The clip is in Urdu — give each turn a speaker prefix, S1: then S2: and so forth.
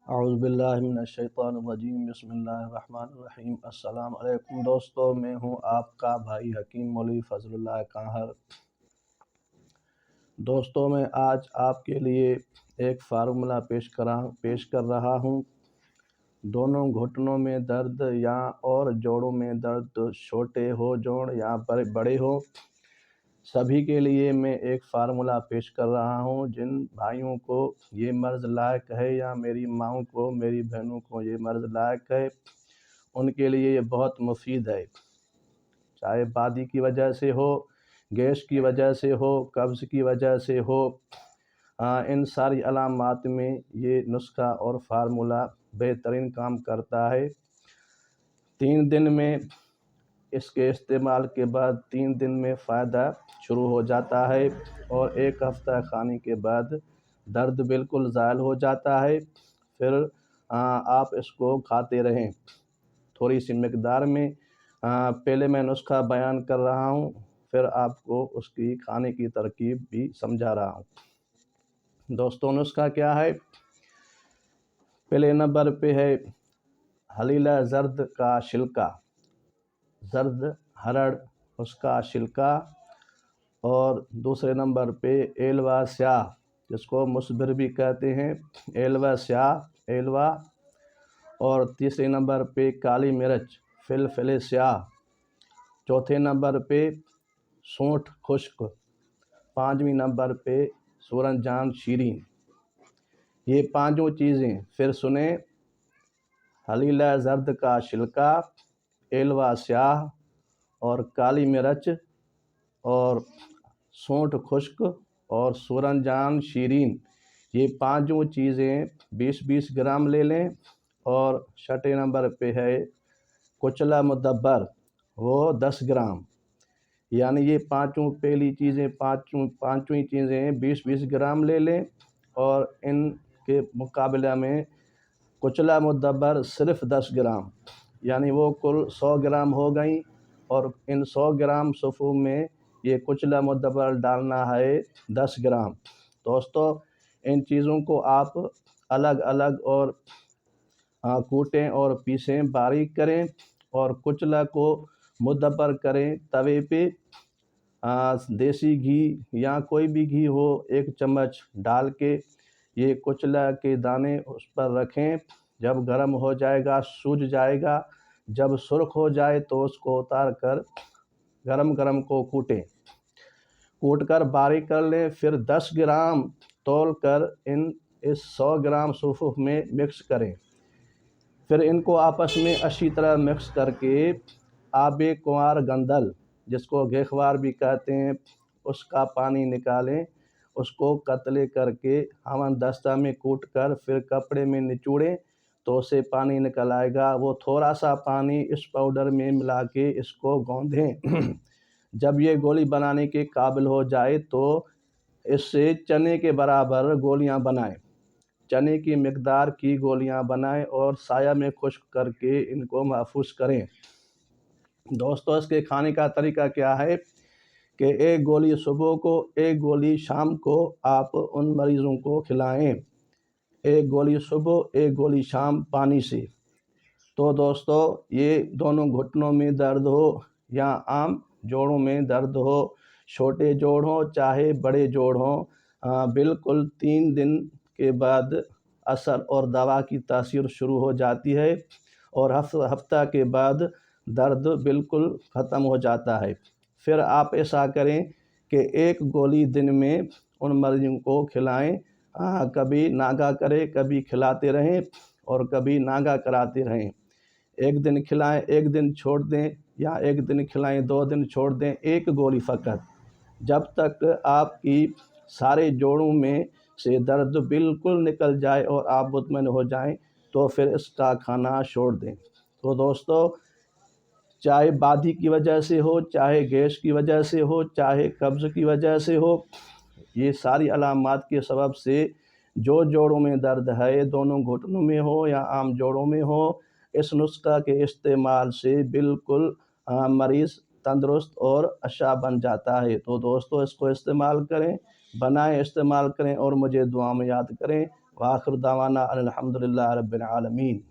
S1: اعوذ باللہ من الشیطان الرجیم، بسم اللہ الرحمن الرحیم۔ السلام علیکم دوستو، میں ہوں آپ کا بھائی حکیم مولوی فضل اللہ کانہر۔ دوستو، میں آج آپ کے لیے ایک فارمولہ پیش کر رہا ہوں۔ دونوں گھٹنوں میں درد یا اور جوڑوں میں درد، چھوٹے ہو جوڑ یا بڑے ہو، سبھی کے لیے میں ایک فارمولہ پیش کر رہا ہوں۔ جن بھائیوں کو یہ مرض لاحق ہے یا میری ماؤں کو، میری بہنوں کو یہ مرض لاحق ہے، ان کے لیے یہ بہت مفید ہے۔ چاہے بادی کی وجہ سے ہو، گیس کی وجہ سے ہو، قبض کی وجہ سے ہو، ان ساری علامات میں یہ نسخہ اور فارمولہ بہترین کام کرتا ہے۔ 3 دن میں اس کے استعمال کے بعد 3 دن میں فائدہ شروع ہو جاتا ہے، اور 1 ہفتہ کھانے کے بعد درد بالکل زائل ہو جاتا ہے۔ پھر آپ اس کو کھاتے رہیں تھوڑی سی مقدار میں۔ پہلے میں نسخہ بیان کر رہا ہوں، پھر آپ کو اس کی کھانے کی ترکیب بھی سمجھا رہا ہوں۔ دوستوں، نسخہ کیا ہے؟ پہلے نمبر پہ ہے حلیلہ زرد کا چھلکا، زرد ہرڑ اس کا چھلکا، اور دوسرے نمبر پہ ایلوا سیاہ، جس کو مسبر بھی کہتے ہیں، ایلوا سیاہ، ایلوا، اور تیسرے نمبر پہ کالی مرچ، فلفل سیاہ، چوتھے نمبر پہ سونٹھ خشک، 5ویں نمبر پہ سورن جان شیرین۔ یہ 5 چیزیں پھر سنیں: حلیلہ زرد کا چھلکا، ایلوا سیاہ، اور کالی مرچ، اور سونٹھ خشک، اور سورن جان شیرین۔ یہ 5 چیزیں 20-20 گرام لے لیں۔ اور چھٹے نمبر پہ ہے کچلا مدبر، وہ 10 گرام۔ یعنی یہ 5 پہلی چیزیں، پانچویں چیزیں 20-20 گرام لے لیں، اور ان کے مقابلہ میں کچلا مدبر صرف 10 گرام، یعنی وہ کل 100 گرام ہو گئیں، اور ان 100 گرام صفو میں یہ کچلا مدبر ڈالنا ہے 10 گرام۔ دوستو، ان چیزوں کو آپ الگ الگ اور کوٹیں اور پیسیں، باریک کریں، اور کچلا کو مدبر کریں۔ توے پہ دیسی گھی یا کوئی بھی گھی ہو 1 چمچ ڈال کے یہ کچلا کے دانے اس پر رکھیں۔ جب گرم ہو جائے گا، سوج جائے گا، جب سرخ ہو جائے تو اس کو اتار کر گرم کو کوٹ کر باریک کر لیں۔ پھر 10 گرام تول کر اس 100 گرام صفو میں مکس کریں۔ پھر ان کو آپس میں اچھی طرح مکس کر کے آب کنوار گندل، جس کو گیخوار بھی کہتے ہیں، اس کا پانی نکالیں۔ اس کو قطلے کر کے ہمن دستہ میں کوٹ کر پھر کپڑے میں نچوڑیں تو اسے پانی نکل آئے گا۔ وہ تھوڑا سا پانی اس پاؤڈر میں ملا کے اس کو گوندھیں۔ جب یہ گولی بنانے کے قابل ہو جائے تو اس سے چنے کے برابر گولیاں بنائیں، چنے کی مقدار کی گولیاں بنائیں، اور سایہ میں خشک کر کے ان کو محفوظ کریں۔ دوستو، اس کے کھانے کا طریقہ کیا ہے کہ 1 گولی صبح کو، 1 گولی شام کو آپ ان مریضوں کو کھلائیں۔ 1 گولی صبح، 1 گولی شام، پانی سے۔ تو دوستو، یہ دونوں گھٹنوں میں درد ہو یا عام جوڑوں میں درد ہو، چھوٹے جوڑ ہوں چاہے بڑے جوڑ ہوں، بالکل 3 دن کے بعد اثر اور دوا کی تاثیر شروع ہو جاتی ہے، اور ہفتہ کے بعد درد بالکل ختم ہو جاتا ہے۔ پھر آپ ایسا کریں کہ 1 گولی دن میں ان مریضوں کو کھلائیں۔ کبھی ناگا کریں، کبھی کھلاتے رہیں، اور کبھی ناگا کراتے رہیں۔ 1 دن کھلائیں، 1 دن چھوڑ دیں، یا 1 دن کھلائیں، 2 دن چھوڑ دیں، 1 گولی فقط، جب تک آپ کی سارے جوڑوں میں سے درد بالکل نکل جائے اور آپ مطمئن ہو جائیں تو پھر اس کا کھانا چھوڑ دیں۔ تو دوستو، چاہے بادی کی وجہ سے ہو، چاہے گیس کی وجہ سے ہو، چاہے قبض کی وجہ سے ہو، یہ ساری علامات کے سبب سے جو جوڑوں میں درد ہے، دونوں گھٹنوں میں ہو یا عام جوڑوں میں ہو، اس نسخہ کے استعمال سے بالکل مریض تندرست اور اچھا بن جاتا ہے۔ تو دوستو، اس کو استعمال کریں، بنائیں، استعمال کریں، اور مجھے دعا میں یاد کریں۔ وآخر دعوانا ان الحمد للہ رب العالمین۔